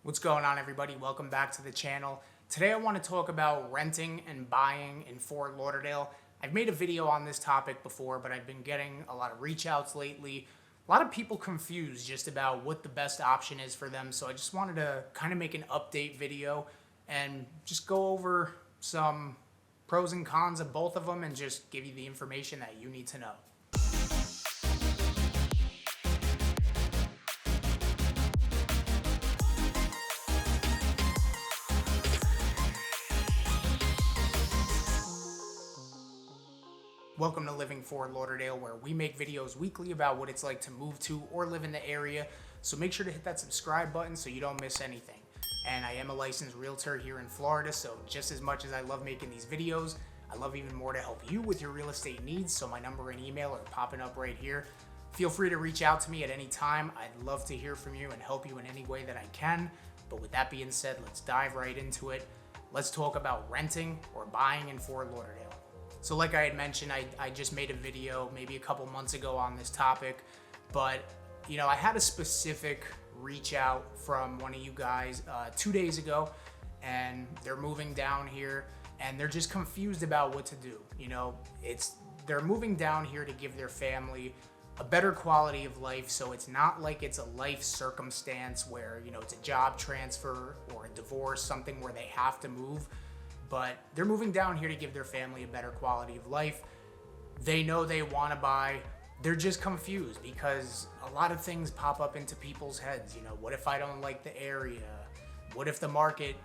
What's going on, everybody? Welcome back to the channel. Today I want to talk about renting and buying in Fort Lauderdale. I've made a video on this topic before, but I've been getting a lot of reach outs lately. A lot of people confused just about what the best option is for them, so I just wanted to kind of make an update video and just go over some pros and cons of both of them and just give you the information that you need to know. Welcome to Living Fort Lauderdale, where we make videos weekly about what it's like to move to or live in the area. So make sure to hit that subscribe button so you don't miss anything. And I am a licensed realtor here in Florida, so just as much as I love making these videos, I love even more to help you with your real estate needs. So my number and email are popping up right here. Feel free to reach out to me at any time. I'd love to hear from you and help you in any way that I can. But with that being said, let's dive right into it. Let's talk about renting or buying in Fort Lauderdale. So like I had mentioned, I just made a video maybe a couple months ago on this topic, but I had a specific reach out from one of you guys 2 days ago, and they're moving down here and they're just confused about what to do. They're moving down here to give their family a better quality of life, so it's not like it's a life circumstance where it's a job transfer or a divorce, something where they have to move. But they're moving down here to give their family a better quality of life. They know they want to buy. They're just confused because a lot of things pop up into people's heads. What if I don't like the area? What if the market,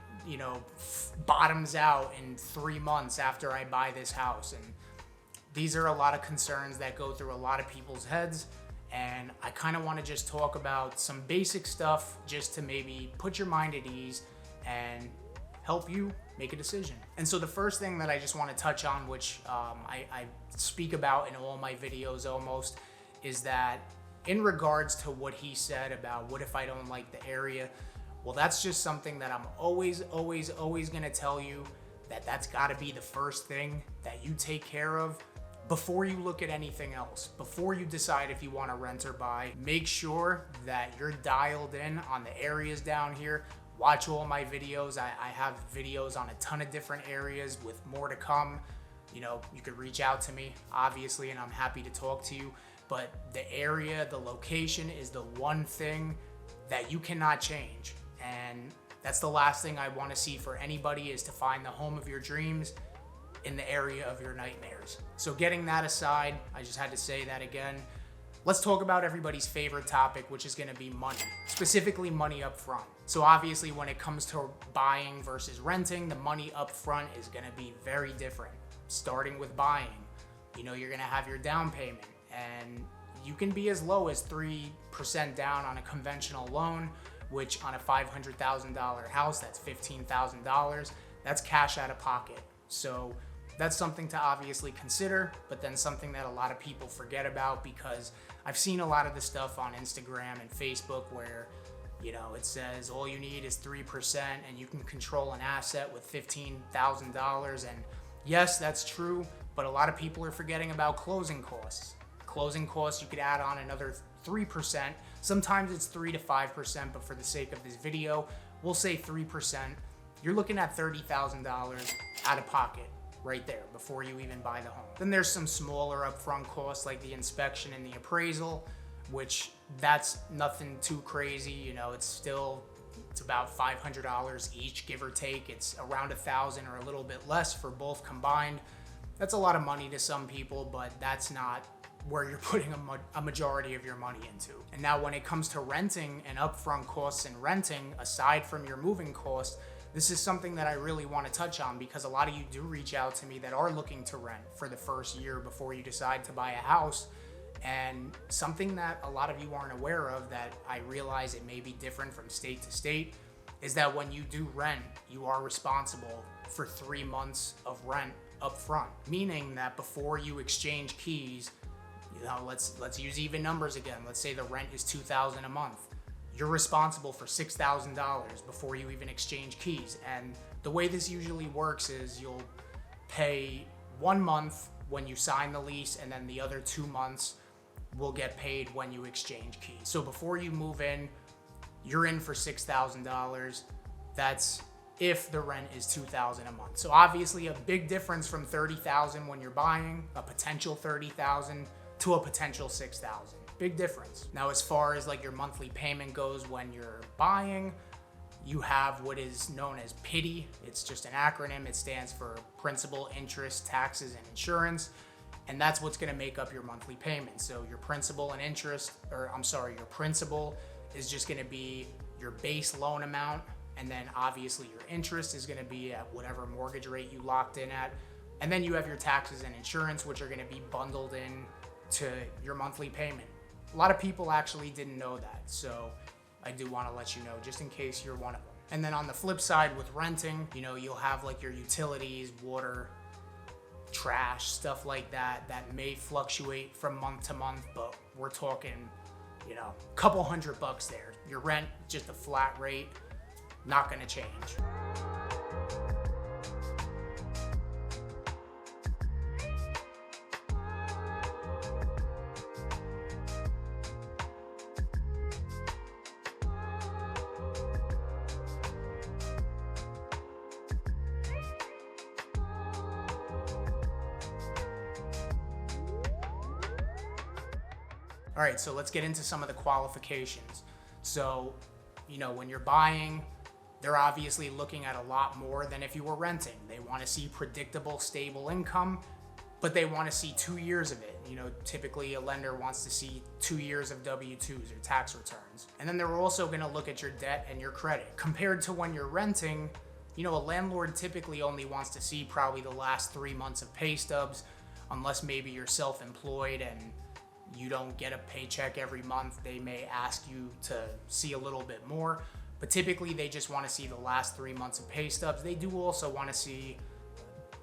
bottoms out in 3 months after I buy this house? And these are a lot of concerns that go through a lot of people's heads. And I kind of want to just talk about some basic stuff just to maybe put your mind at ease and help you make a decision. And so the first thing that I just want to touch on, which I speak about in all my videos almost, is that in regards to what he said about what if I don't like the area, well, that's just something that I'm always going to tell you that's got to be the first thing that you take care of before you look at anything else. Before you decide if you want to rent or buy, make sure that you're dialed in on the areas down here. Watch all my videos. I have videos on a ton of different areas with more to come. You could reach out to me, obviously, and I'm happy to talk to you. But the area, the location is the one thing that you cannot change. And that's the last thing I want to see for anybody, is to find the home of your dreams in the area of your nightmares. So getting that aside, I just had to say that again. Let's talk about everybody's favorite topic, which is going to be money, specifically money up front. So obviously when it comes to buying versus renting, the money up front is going to be very different. Starting with buying, you're going to have your down payment, and you can be as low as 3% down on a conventional loan, which on a $500,000 house, that's $15,000. That's cash out of pocket. So that's something to obviously consider, but then something that a lot of people forget about, because I've seen a lot of the stuff on Instagram and Facebook where, it says all you need is 3% and you can control an asset with $15,000. And yes, that's true, but a lot of people are forgetting about closing costs. Closing costs, you could add on another 3%. Sometimes it's 3 to 5%, but for the sake of this video, we'll say 3%. You're looking at $30,000 out of pocket right there before you even buy the home. Then there's some smaller upfront costs like the inspection and the appraisal, which that's nothing too crazy. It's about $500 each, give or take. It's around $1,000 or a little bit less for both combined. That's a lot of money to some people, but that's not where you're putting a majority of your money into. And now when it comes to renting and upfront costs and renting, aside from your moving costs, this is something that I really want to touch on, because a lot of you do reach out to me that are looking to rent for the first year before you decide to buy a house. And something that a lot of you aren't aware of, that I realize it may be different from state to state, is that when you do rent, you are responsible for 3 months of rent up front. Meaning that before you exchange keys, let's use even numbers again. Let's say the rent is $2,000 a month. You're responsible for $6,000 before you even exchange keys. And the way this usually works is you'll pay 1 month when you sign the lease, and then the other 2 months will get paid when you exchange keys. So before you move in, you're in for $6,000. That's if the rent is $2,000 a month. So obviously a big difference from $30,000 when you're buying, a potential $30,000 to a potential $6,000. Big difference. Now, as far as like your monthly payment goes when you're buying, you have what is known as PITI. It's just an acronym. It stands for principal, interest, taxes, and insurance. And that's what's gonna make up your monthly payment. So your principal and interest, your principal is just gonna be your base loan amount. And then obviously your interest is gonna be at whatever mortgage rate you locked in at. And then you have your taxes and insurance, which are gonna be bundled in to your monthly payment. A lot of people actually didn't know that. So I do wanna let you know, just in case you're one of them. And then on the flip side with renting, you'll have like your utilities, water, trash, stuff like that may fluctuate from month to month, but we're talking, a couple $100 there. Your rent, just a flat rate, not gonna change. All right, so let's get into some of the qualifications. So, when you're buying, they're obviously looking at a lot more than if you were renting. They want to see predictable, stable income, but they want to see 2 years of it. Typically a lender wants to see 2 years of W-2s or tax returns. And then they're also going to look at your debt and your credit. Compared to when you're renting, a landlord typically only wants to see probably the last 3 months of pay stubs, unless maybe you're self-employed and you don't get a paycheck every month. They may ask you to see a little bit more, but typically they just want to see the last 3 months of pay stubs. They do also want to see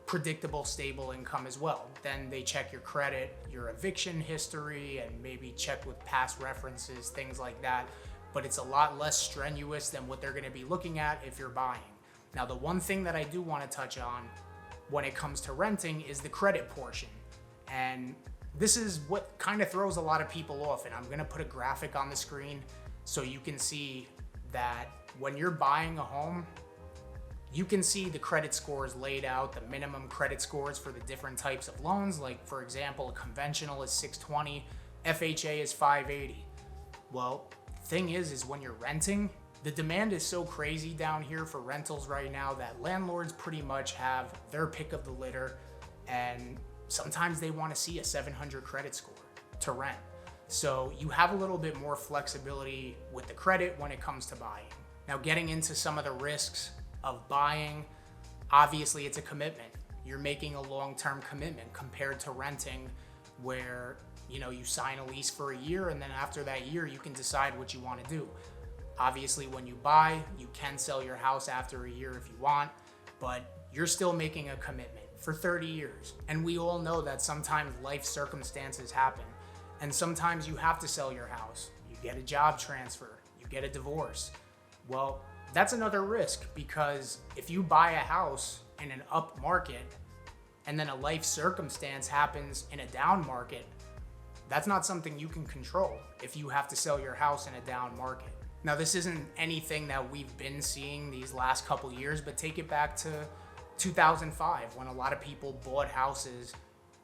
predictable, stable income as well. Then they check your credit, your eviction history, and maybe check with past references, things like that. But it's a lot less strenuous than what they're going to be looking at if you're buying. Now, the one thing that I do want to touch on when it comes to renting is the credit portion. And this is what kind of throws a lot of people off, and I'm gonna put a graphic on the screen so you can see that when you're buying a home, you can see the credit scores laid out, the minimum credit scores for the different types of loans. Like, for example, a conventional is 620, FHA is 580. Well, thing is when you're renting, the demand is so crazy down here for rentals right now that landlords pretty much have their pick of the litter, and sometimes they want to see a 700 credit score to rent. So you have a little bit more flexibility with the credit when it comes to buying. Now, getting into some of the risks of buying, obviously it's a commitment. You're making a long-term commitment compared to renting where, you sign a lease for a year, and then after that year, you can decide what you want to do. Obviously, when you buy, you can sell your house after a year if you want, but you're still making a commitment for 30 years. And we all know that sometimes life circumstances happen, and sometimes you have to sell your house. You get a job transfer, you get a divorce. Well, that's another risk, because if you buy a house in an up market and then a life circumstance happens in a down market, that's not something you can control if you have to sell your house in a down market. Now, this isn't anything that we've been seeing these last couple years, but take it back to 2005, when a lot of people bought houses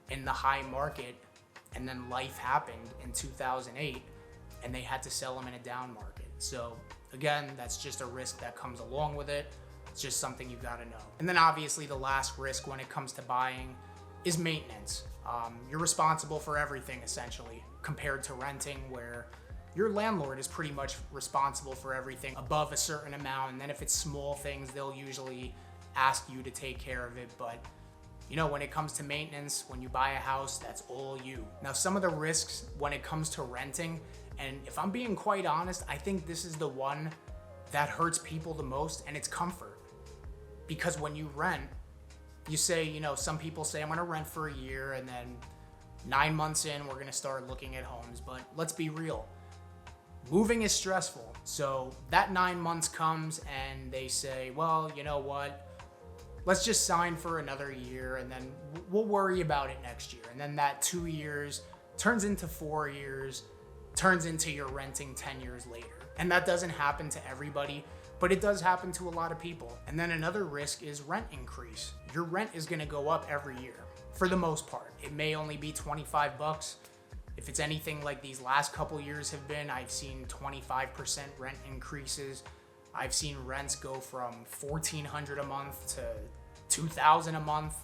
in the high market, and then life happened in 2008 and they had to sell them in a down market. So again, that's just a risk that comes along with it. It's just something you gotta know. And then obviously the last risk when it comes to buying is maintenance. You're responsible for everything essentially, compared to renting where your landlord is pretty much responsible for everything above a certain amount. And then if it's small things, they'll usually ask you to take care of it. But when it comes to maintenance, when you buy a house, that's all you. Now, some of the risks when it comes to renting, and if I'm being quite honest, I think this is the one that hurts people the most, and it's comfort. Because when you rent, you say, some people say, I'm gonna rent for a year, and then 9 months in, we're gonna start looking at homes. But let's be real. Moving is stressful. So that 9 months comes and they say, well, you know what? Let's just sign for another year, and then we'll worry about it next year. And then that 2 years turns into 4 years, turns into you're renting 10 years later. And that doesn't happen to everybody, but it does happen to a lot of people. And then another risk is rent increase. Your rent is gonna go up every year, for the most part. It may only be 25 bucks. If it's anything like these last couple years have been, I've seen 25% rent increases. I've seen rents go from $1,400 a month to $2,000 a month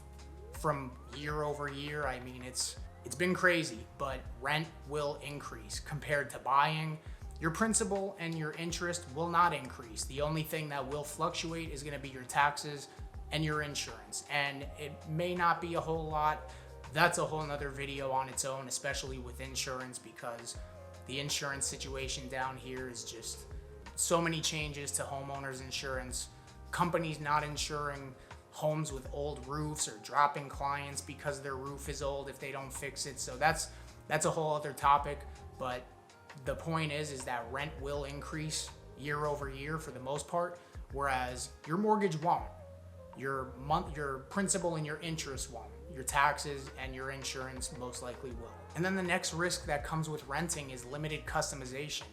from year over year. I mean, it's been crazy, but rent will increase compared to buying. Your principal and your interest will not increase. The only thing that will fluctuate is gonna be your taxes and your insurance. And it may not be a whole lot. That's a whole nother video on its own, especially with insurance, because the insurance situation down here is just so many changes to homeowners insurance. Companies not insuring homes with old roofs or dropping clients because their roof is old if they don't fix it. So that's a whole other topic. But the point is that rent will increase year over year for the most part, whereas your mortgage won't. Your principal and your interest won't. Your taxes and your insurance most likely will. And then the next risk that comes with renting is limited customization.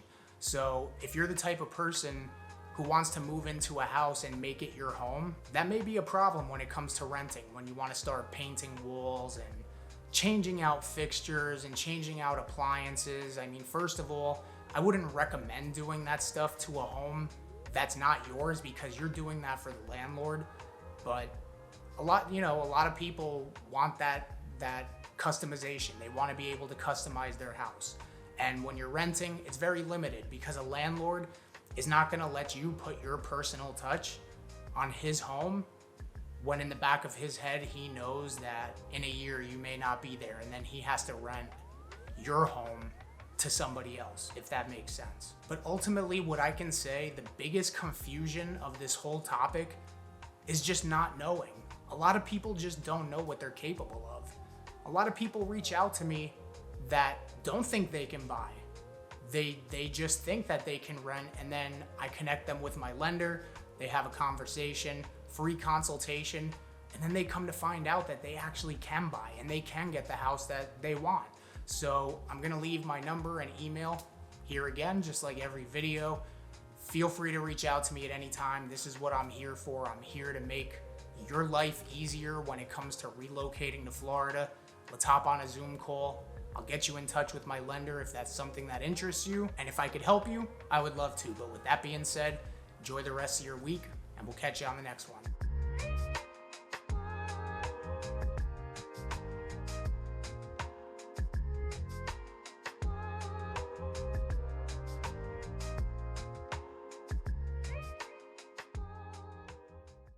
So if you're the type of person who wants to move into a house and make it your home, that may be a problem when it comes to renting, when you want to start painting walls and changing out fixtures and changing out appliances. I mean, first of all, I wouldn't recommend doing that stuff to a home that's not yours, because you're doing that for the landlord. But a lot of people want that customization. They want to be able to customize their house. And when you're renting, it's very limited, because a landlord is not going to let you put your personal touch on his home when in the back of his head he knows that in a year you may not be there, and then he has to rent your home to somebody else, if that makes sense. But ultimately, what I can say, the biggest confusion of this whole topic is just not knowing. A lot of people just don't know what they're capable of. A lot of people reach out to me that don't think they can buy. They just think that they can rent, and then I connect them with my lender. They have a conversation, free consultation, and then they come to find out that they actually can buy and they can get the house that they want. So I'm gonna leave my number and email here again, just like every video. Feel free to reach out to me at any time. This is what I'm here for. I'm here to make your life easier when it comes to relocating to Florida. Let's hop on a Zoom call. I'll get you in touch with my lender if that's something that interests you. And if I could help you, I would love to. But with that being said, enjoy the rest of your week, and we'll catch you on the next one.